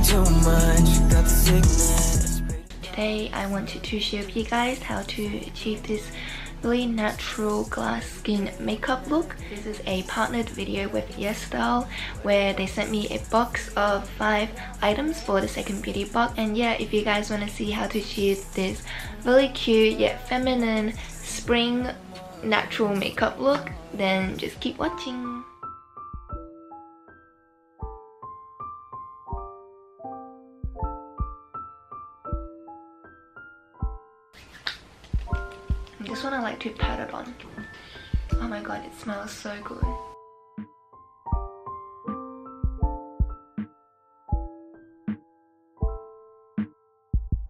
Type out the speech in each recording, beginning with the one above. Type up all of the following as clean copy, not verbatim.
too much, got the sickness. Today I wanted to share with you guys how to achieve this really natural glass skin makeup look. This is a partnered video with YesStyle where they sent me a box of 5 items for the second beauty box. And yeah, if you guys want to see how to achieve this really cute yet feminine spring natural makeup look, then just keep watching. This one I like to pat it on. Oh my god, it smells so good.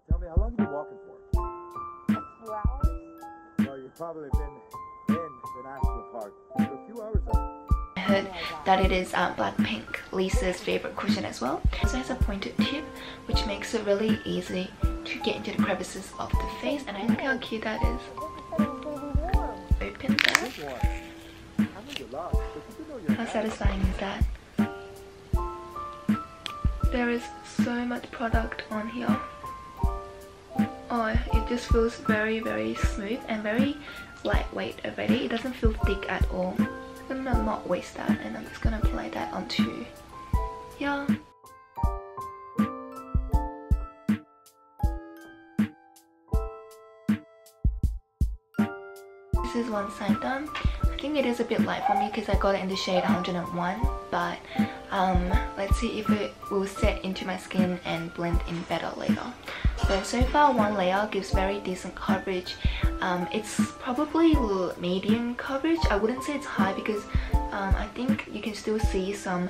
Tell me, how long have you been walking for? 2 hours? Well, you've probably been in the national park for a few hours now. I heard that it is Blackpink, Lisa's favorite cushion as well. It also has a pointed tip which makes it really easy to get into the crevices of the face, and I look how cute that is. Open that. How satisfying is that? There is so much product on here. Oh, it just feels very smooth and very lightweight already. It doesn't feel thick at all. I'm gonna not waste that, and I'm just gonna apply that onto here. This is one side done. I think it is a bit light for me because I got it in the shade 101, but let's see if it will set into my skin and blend in better later. So far one layer gives very decent coverage. It's probably medium coverage. I wouldn't say it's high because I think you can still see some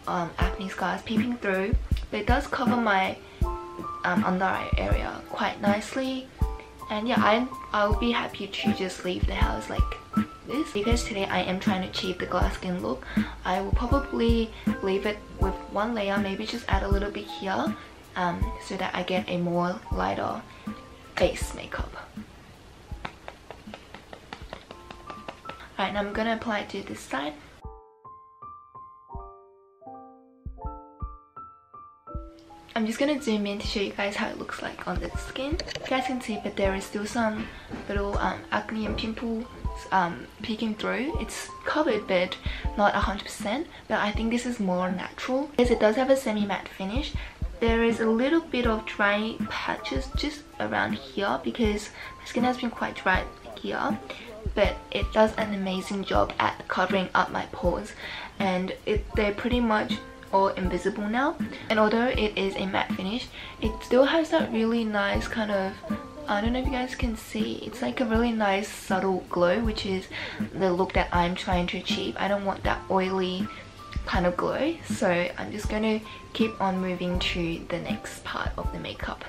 acne scars peeping through, but it does cover my under eye area quite nicely. And yeah, I'll be happy to just leave the house like this. Because today I am trying to achieve the glass skin look, I will probably leave it with one layer, maybe just add a little bit here, so that I get a more lighter base makeup. Alright, now I'm gonna apply it to this side. I'm just gonna zoom in to show you guys how it looks like on the skin. You guys can see that there is still some little acne and pimples peeking through. It's covered but not 100%, but I think this is more natural. Because it does have a semi-matte finish. There is a little bit of dry patches just around here because my skin has been quite dry here, but it does an amazing job at covering up my pores, and they're pretty much all invisible now. And although it is a matte finish, it still has that really nice kind of, I don't know if you guys can see, it's like a really nice subtle glow, which is the look that I'm trying to achieve. I don't want that oily kind of glow, so I'm just going to keep on moving to the next part of the makeup.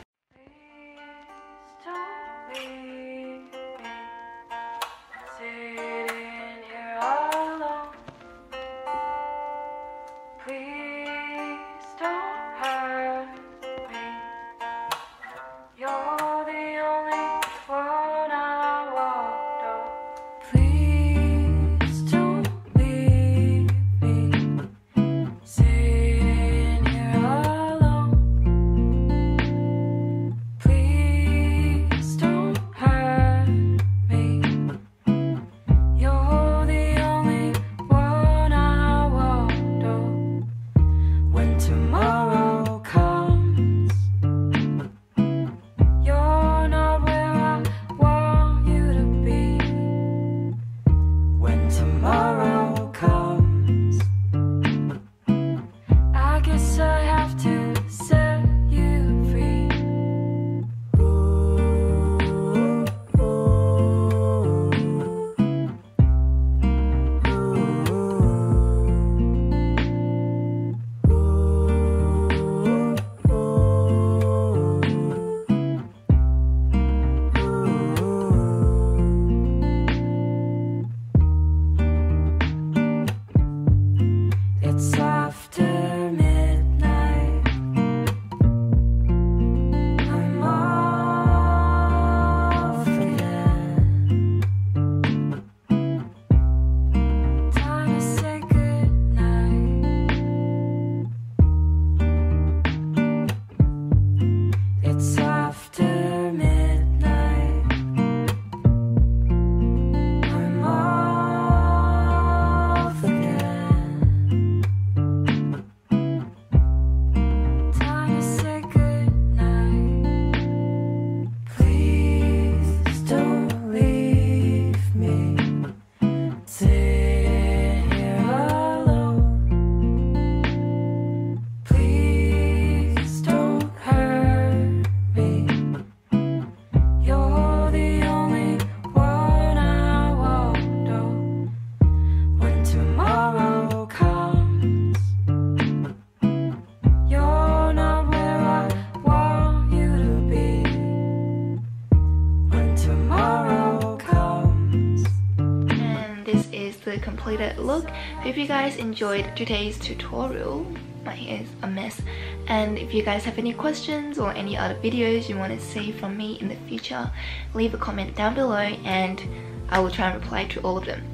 completed look. Hope you guys enjoyed today's tutorial. My hair is a mess, and if you guys have any questions or any other videos you want to see from me in the future, leave a comment down below and I will try and reply to all of them.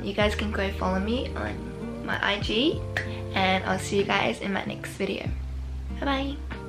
You guys can go follow me on my IG, and I'll see you guys in my next video. Bye bye.